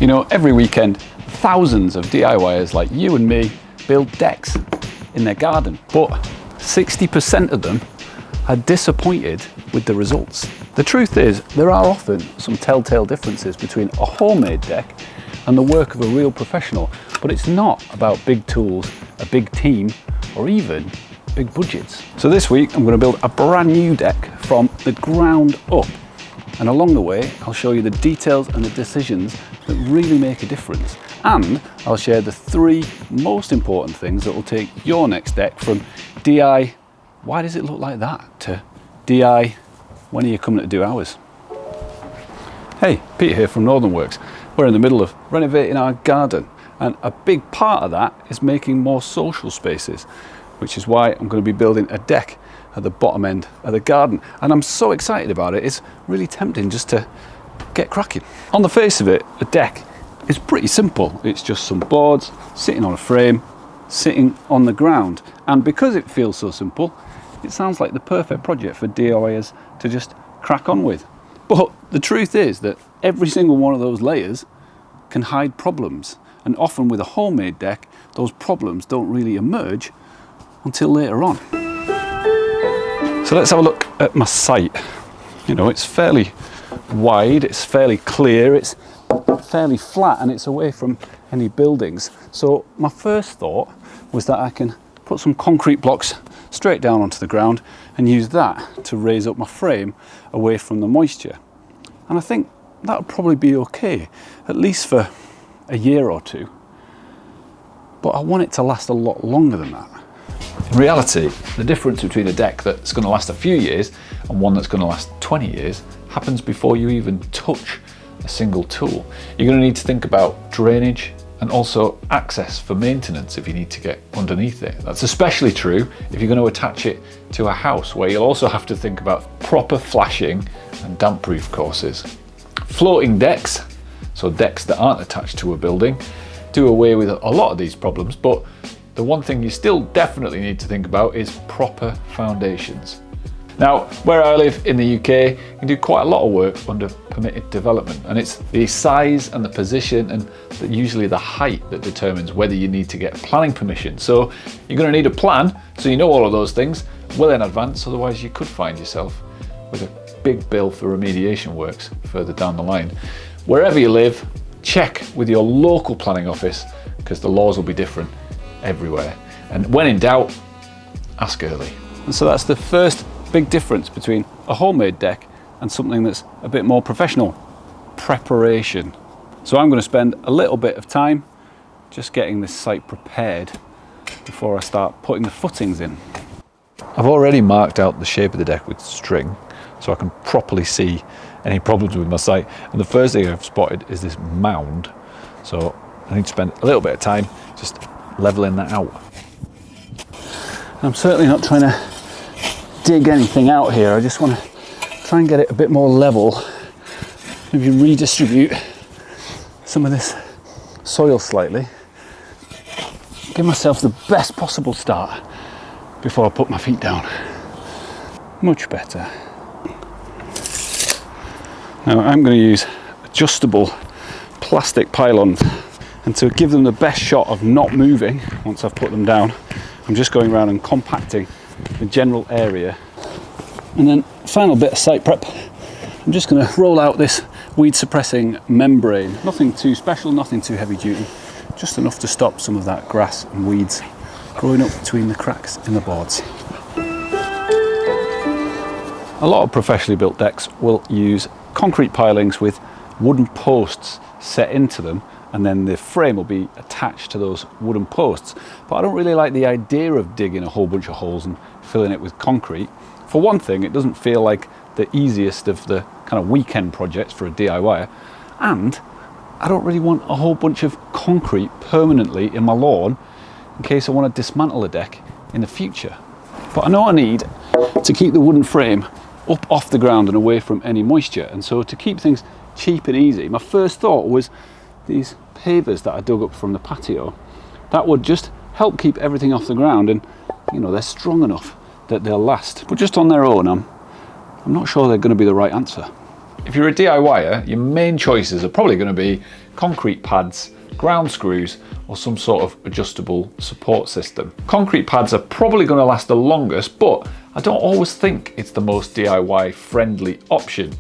You know, every weekend, thousands of DIYers like you and me build decks in their garden, but 60% of them are disappointed with the results. The truth is, there are often some telltale differences between a homemade deck and the work of a real professional, but it's not about big tools, a big team, or even big budgets. So this week, I'm going to build a brand new deck from the ground up. And along the way, I'll show you the details and the decisions that really make a difference. And I'll share the 3 most important things that will take your next deck from DI, why does it look like that, to DI, when are you coming to do ours? Hey, Peter here from Northern Works. We're in the middle of renovating our garden, and a big part of that is making more social spaces, which is why I'm going to be building a deck at the bottom end of the garden. And I'm so excited about it, it's really tempting just to get cracking. On the face of it, a deck is pretty simple. It's just some boards sitting on a frame, sitting on the ground. And because it feels so simple, it sounds like the perfect project for DIYers to just crack on with. But the truth is that every single one of those layers can hide problems. And often with a homemade deck, those problems don't really emerge until later on. So let's have a look at my site. You know, it's fairly wide, it's fairly clear, it's fairly flat, and it's away from any buildings. So my first thought was that I can put some concrete blocks straight down onto the ground and use that to raise up my frame away from the moisture. And I think that would probably be okay, at least for a year or 2. But I want it to last a lot longer than that. In reality, the difference between a deck that's going to last a few years and one that's going to last 20 years happens before you even touch a single tool. You're going to need to think about drainage and also access for maintenance if you need to get underneath it. That's especially true if you're going to attach it to a house, where you'll also have to think about proper flashing and damp-proof courses. Floating decks, so decks that aren't attached to a building, do away with a lot of these problems, but the one thing you still definitely need to think about is proper foundations. Now, where I live in the UK, you can do quite a lot of work under permitted development, and it's the size and the position and usually the height that determines whether you need to get planning permission. So you're going to need a plan, so you know all of those things well in advance, otherwise you could find yourself with a big bill for remediation works further down the line. Wherever you live, check with your local planning office, because the laws will be different everywhere. And when in doubt, ask early. And so that's the first big difference between a homemade deck and something that's a bit more professional: preparation. So I'm going to spend a little bit of time just getting this site prepared before I start putting the footings in. I've already marked out the shape of the deck with string so I can properly see any problems with my site, and the first thing I've spotted is this mound, so I need to spend a little bit of time just leveling that out. I'm certainly not trying to dig anything out here, I just want to try and get it a bit more level, maybe redistribute some of this soil slightly, give myself the best possible start before I put my feet down. Much better. Now I'm going to use adjustable plastic pylons, and to give them the best shot of not moving once I've put them down, I'm just going around and compacting the general area. And then final bit of site prep, I'm just going to roll out this weed suppressing membrane. Nothing too special, nothing too heavy duty, just enough to stop some of that grass and weeds growing up between the cracks in the boards. A lot of professionally built decks will use concrete pilings with wooden posts set into them, and then the frame will be attached to those wooden posts. But I don't really like the idea of digging a whole bunch of holes and filling it with concrete. For one thing, it doesn't feel like the easiest of the kind of weekend projects for a DIYer, and I don't really want a whole bunch of concrete permanently in my lawn in case I want to dismantle a deck in the future. But I know I need to keep the wooden frame up off the ground and away from any moisture, and so to keep things cheap and easy, my first thought was these pavers that I dug up from the patio. That would just help keep everything off the ground, and you know, they're strong enough that they'll last. But just on their own, I'm not sure they're going to be the right answer. If you're a DIYer, your main choices are probably going to be concrete pads, ground screws, or some sort of adjustable support system. Concrete pads are probably going to last the longest, but I don't always think it's the most DIY friendly option,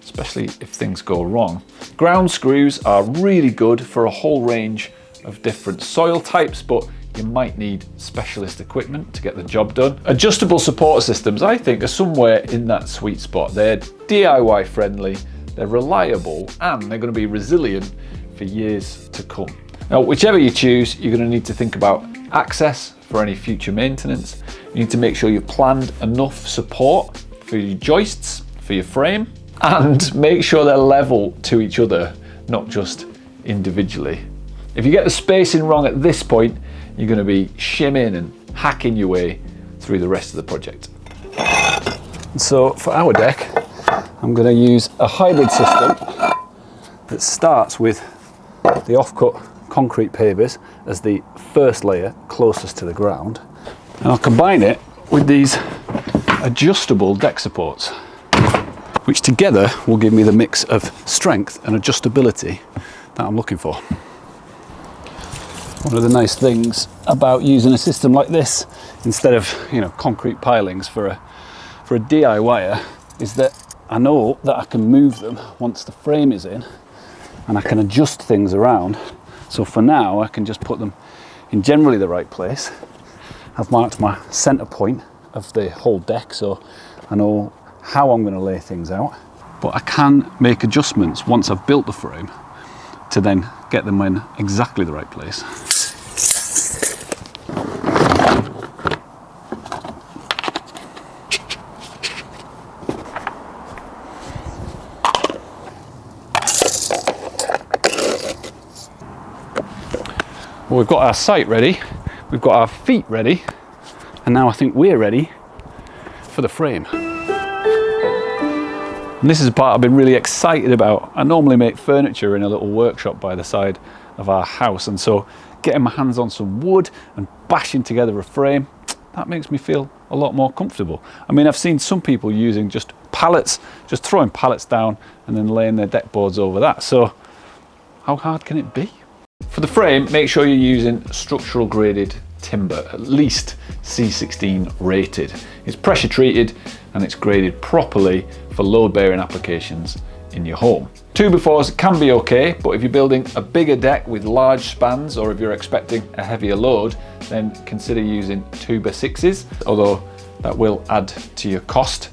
especially if things go wrong. Ground screws are really good for a whole range of different soil types, but you might need specialist equipment to get the job done. Adjustable support systems, I think, are somewhere in that sweet spot. They're DIY friendly, they're reliable, and they're going to be resilient for years to come. Now, whichever you choose, you're going to need to think about access for any future maintenance. You need to make sure you've planned enough support for your joists, for your frame, and make sure they're level to each other, not just individually. If you get the spacing wrong at this point, you're going to be shimming and hacking your way through the rest of the project. So for our deck, I'm going to use a hybrid system that starts with the offcut concrete pavers as the first layer closest to the ground. And I'll combine it with these adjustable deck supports, which together will give me the mix of strength and adjustability that I'm looking for. One of the nice things about using a system like this instead of, concrete pilings for a DIYer is that I know that I can move them once the frame is in, and I can adjust things around. So for now, I can just put them in generally the right place. I've marked my center point of the whole deck, so I know how I'm going to lay things out. But I can make adjustments once I've built the frame to then get them in exactly the right place. Well, we've got our site ready, we've got our feet ready, and now I think we're ready for the frame. And this is the part I've been really excited about. I normally make furniture in a little workshop by the side of our house, and so getting my hands on some wood and bashing together a frame, that makes me feel a lot more comfortable. I mean, I've seen some people using just pallets, just throwing pallets down and then laying their deck boards over that. So how hard can it be? For the frame, make sure you're using structural graded timber, at least C16 rated. It's pressure treated and it's graded properly for load bearing applications in your home. 2x4s can be okay, but if you're building a bigger deck with large spans, or if you're expecting a heavier load, then consider using 2x6s, although that will add to your cost.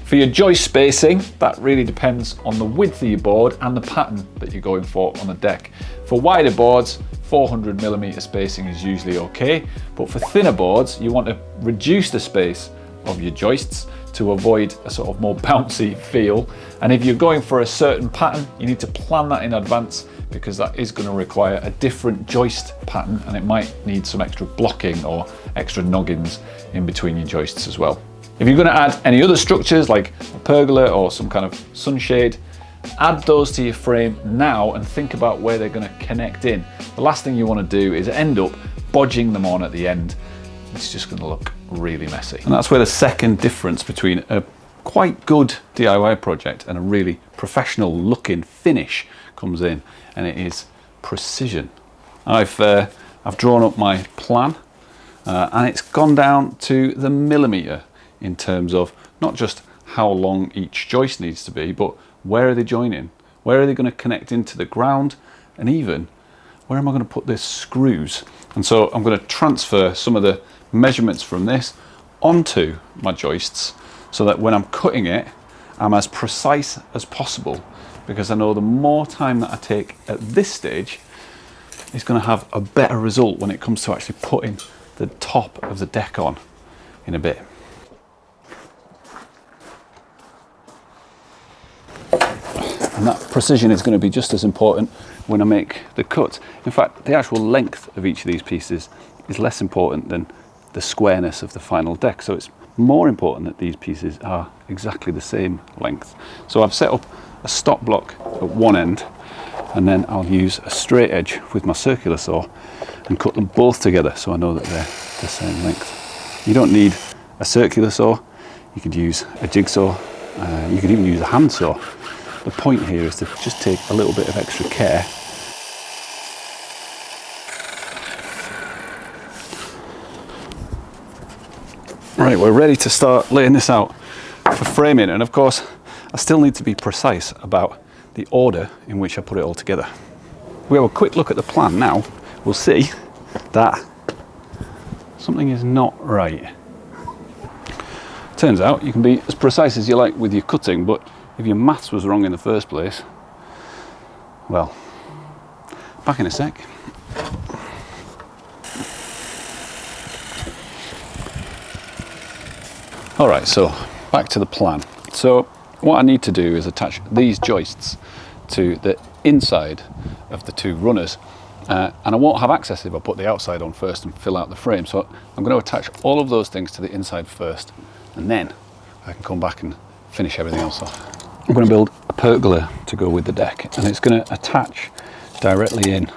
For your joist spacing, that really depends on the width of your board and the pattern that you're going for on the deck. For wider boards, 400mm spacing is usually okay, but for thinner boards, you want to reduce the space of your joists to avoid a sort of more bouncy feel. And if you're going for a certain pattern, you need to plan that in advance, because that is going to require a different joist pattern, and it might need some extra blocking or extra noggins in between your joists as well. If you're going to add any other structures like a pergola or some kind of sunshade, add those to your frame now and think about where they're going to connect in. The last thing you want to do is end up bodging them on at the end. It's just going to look really messy. And that's where the second difference between a quite good DIY project and a really professional looking finish comes in, and it is precision. I've drawn up my plan and it's gone down to the millimetre in terms of not just how long each joist needs to be, but where are they joining? Where are they going to connect into the ground? And even where am I going to put the screws? And so I'm going to transfer some of the measurements from this onto my joists so that when I'm cutting it, I'm as precise as possible, because I know the more time that I take at this stage is going to have a better result when it comes to actually putting the top of the deck on in a bit. And that precision is going to be just as important when I make the cut. In fact, the actual length of each of these pieces is less important than the squareness of the final deck. So it's more important that these pieces are exactly the same length. So I've set up a stop block at one end, and then I'll use a straight edge with my circular saw and cut them both together so I know that they're the same length. You don't need a circular saw. You could use a jigsaw. You could even use a handsaw. The point here is to just take a little bit of extra care. Right, we're ready to start laying this out for framing, and of course I still need to be precise about the order in which I put it all together. If we have a quick look at the plan now, we'll see that something is not right. Turns out you can be as precise as you like with your cutting, but if your maths was wrong in the first place, well, back in a sec. All right, so back to the plan. So what I need to do is attach these joists to the inside of the two runners, and I won't have access if I put the outside on first and fill out the frame. So I'm going to attach all of those things to the inside first, and then I can come back and finish everything else off. I'm going to build a pergola to go with the deck, and it's going to attach directly in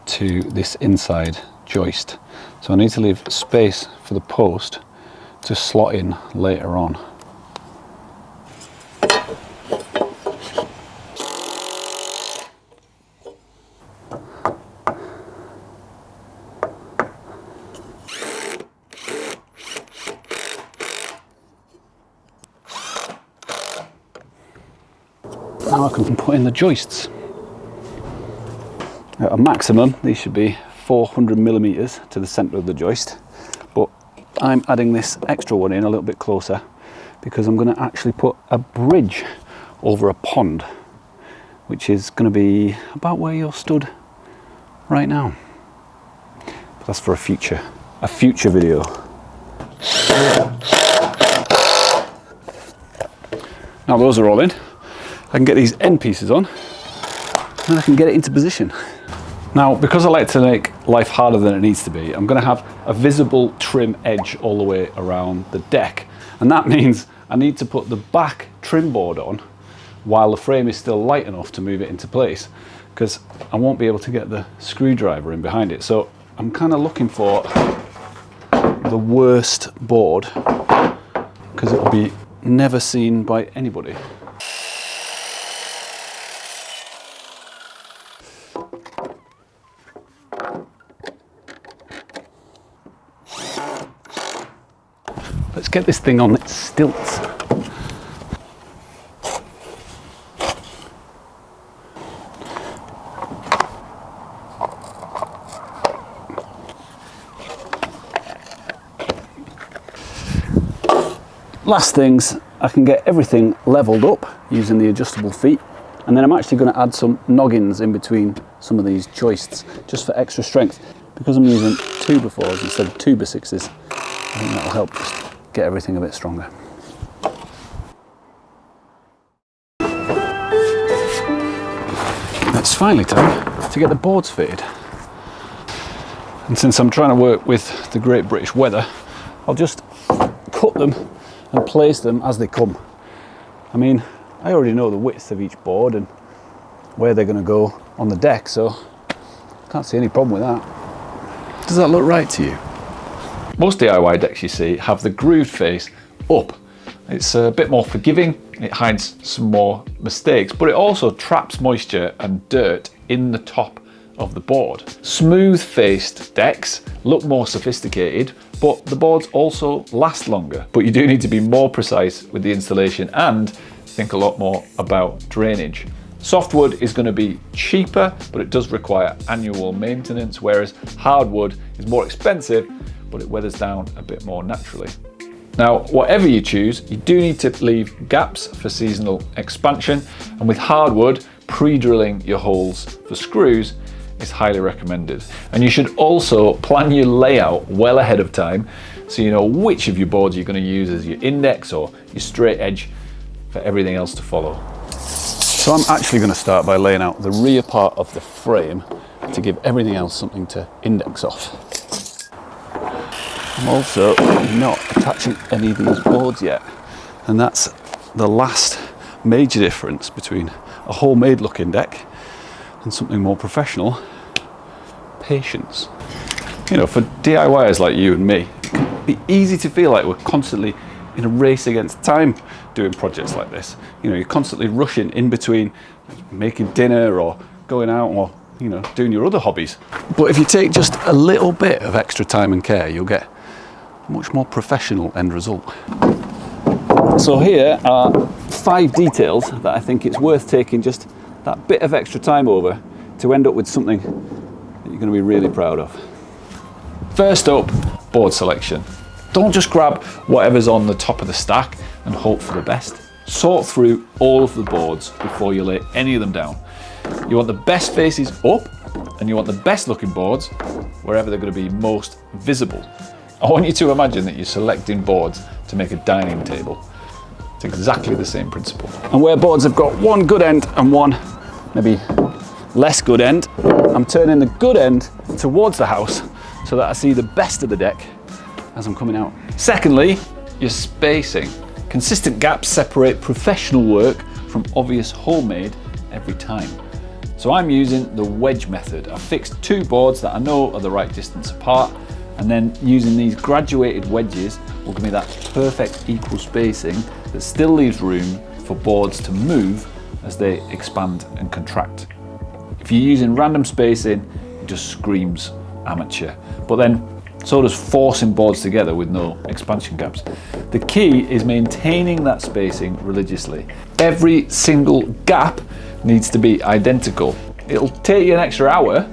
to this inside joist. So I need to leave space for the post to slot in later on. Now I can put in the joists. At a maximum, these should be 400 millimeters to the center of the joist, but I'm adding this extra one in a little bit closer because I'm going to actually put a bridge over a pond, which is going to be about where you're stood right now. But that's for a future video. Now those are all in. I can get these end pieces on, and then I can get it into position. Now, because I like to make life harder than it needs to be, I'm going to have a visible trim edge all the way around the deck. And that means I need to put the back trim board on while the frame is still light enough to move it into place, because I won't be able to get the screwdriver in behind it. So I'm kind of looking for the worst board, because it'll be never seen by anybody. Let's get this thing on its stilts. Last things, I can get everything leveled up using the adjustable feet, and then I'm actually going to add some noggins in between some of these joists just for extra strength. Because I'm using 2x4s instead of 2x6s, I think that'll help just get everything a bit stronger. It's finally time to get the boards fitted. And since I'm trying to work with the Great British weather, I'll just cut them and place them as they come. I mean, I already know the width of each board and where they're going to go on the deck, so I can't see any problem with that. Does that look right to you? Most DIY decks you see have the grooved face up. It's a bit more forgiving, it hides some more mistakes, but it also traps moisture and dirt in the top of the board. Smooth faced decks look more sophisticated, but the boards also last longer. But you do need to be more precise with the installation and think a lot more about drainage. Softwood is going to be cheaper, but it does require annual maintenance, whereas hardwood is more expensive, but it weathers down a bit more naturally. Now, whatever you choose, you do need to leave gaps for seasonal expansion, and with hardwood, pre-drilling your holes for screws is highly recommended. And you should also plan your layout well ahead of time so you know which of your boards you're going to use as your index or your straight edge for everything else to follow. So I'm actually going to start by laying out the rear part of the frame to give everything else something to index off. I'm also not attaching any of these boards yet, and that's the last major difference between a homemade looking deck and something more professional: patience. You know, for DIYers like you and me, it can be easy to feel like we're constantly in a race against time doing projects like this. You know, you're constantly rushing in between making dinner or going out or, you know, doing your other hobbies. But if you take just a little bit of extra time and care, you'll get a much more professional end result. So here are 5 details that I think it's worth taking just that bit of extra time over to end up with something that you're going to be really proud of. First up, board selection. Don't just grab whatever's on the top of the stack and hope for the best. Sort through all of the boards before you lay any of them down. You want the best faces up, and you want the best looking boards wherever they're going to be most visible. I want you to imagine that you're selecting boards to make a dining table. It's exactly the same principle. And where boards have got one good end and one maybe less good end, I'm turning the good end towards the house so that I see the best of the deck as I'm coming out. Secondly, your spacing. Consistent gaps separate professional work from obvious homemade every time. So I'm using the wedge method. I've fixed 2 boards that I know are the right distance apart, and then using these graduated wedges will give me that perfect equal spacing that still leaves room for boards to move as they expand and contract. If you're using random spacing, it just screams amateur. But then so does forcing boards together with no expansion gaps. The key is maintaining that spacing religiously. Every single gap needs to be identical. It'll take you an extra hour,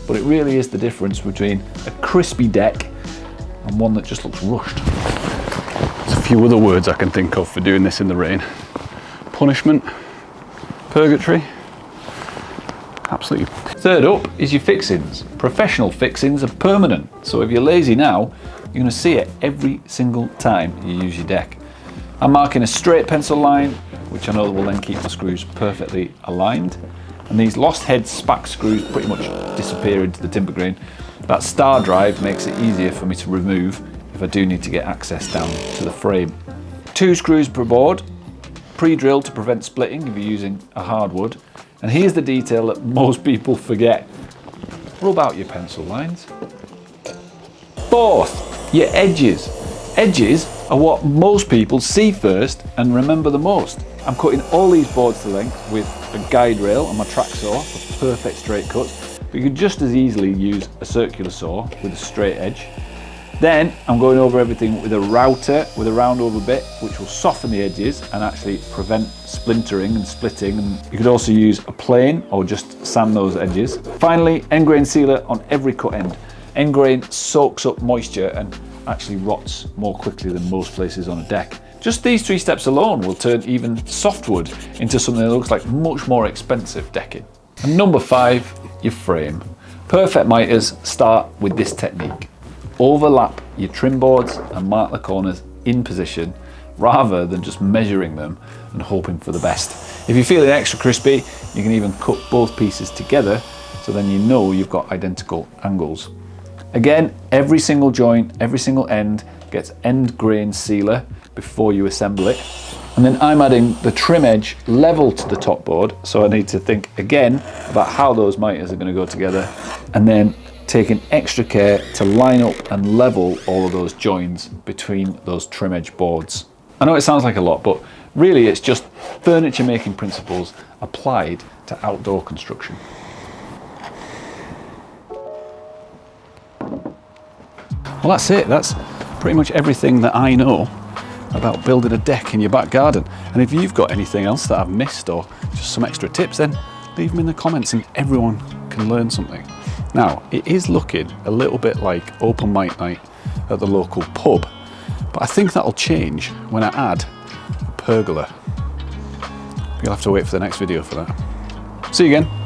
but it really is the difference between a crispy deck and one that just looks rushed. There's a few other words I can think of for doing this in the rain. Punishment, purgatory, absolutely. Third up is your fixings. Professional fixings are permanent, so if you're lazy now, you're going to see it every single time you use your deck. I'm marking a straight pencil line, which I know will then keep the screws perfectly aligned. And these lost head SPAC screws pretty much disappear into the timber grain. That star drive makes it easier for me to remove if I do need to get access down to the frame. 2 screws per board, pre-drilled to prevent splitting if you're using a hardwood. And here's the detail that most people forget. Rub out your pencil lines. Fourth, your edges. Edges are what most people see first and remember the most. I'm cutting all these boards to length with a guide rail on my track saw for perfect straight cuts, but you could just as easily use a circular saw with a straight edge. Then I'm going over everything with a router with a round over bit, which will soften the edges and actually prevent splintering and splitting. And you could also use a plane or just sand those edges. Finally, end grain sealer on every cut end. End grain soaks up moisture and actually rots more quickly than most places on a deck. Just these 3 steps alone will turn even softwood into something that looks like much more expensive decking. And number 5, your frame. Perfect miters start with this technique. Overlap your trim boards and mark the corners in position rather than just measuring them and hoping for the best. If you're feeling extra crispy, you can even cut both pieces together so then you know you've got identical angles. Again, every single joint, every single end gets end grain sealer before you assemble it. And then I'm adding the trim edge level to the top board, so I need to think again about how those miters are going to go together, and then taking extra care to line up and level all of those joins between those trim edge boards. I know it sounds like a lot, but really it's just furniture making principles applied to outdoor construction. Well, that's it. That's pretty much everything that I know about building a deck in your back garden. And if you've got anything else that I've missed or just some extra tips, then leave them in the comments and everyone can learn something. Now, it is looking a little bit like open mic night at the local pub, but I think that'll change when I add a pergola. You'll have to wait for the next video for that. See you again.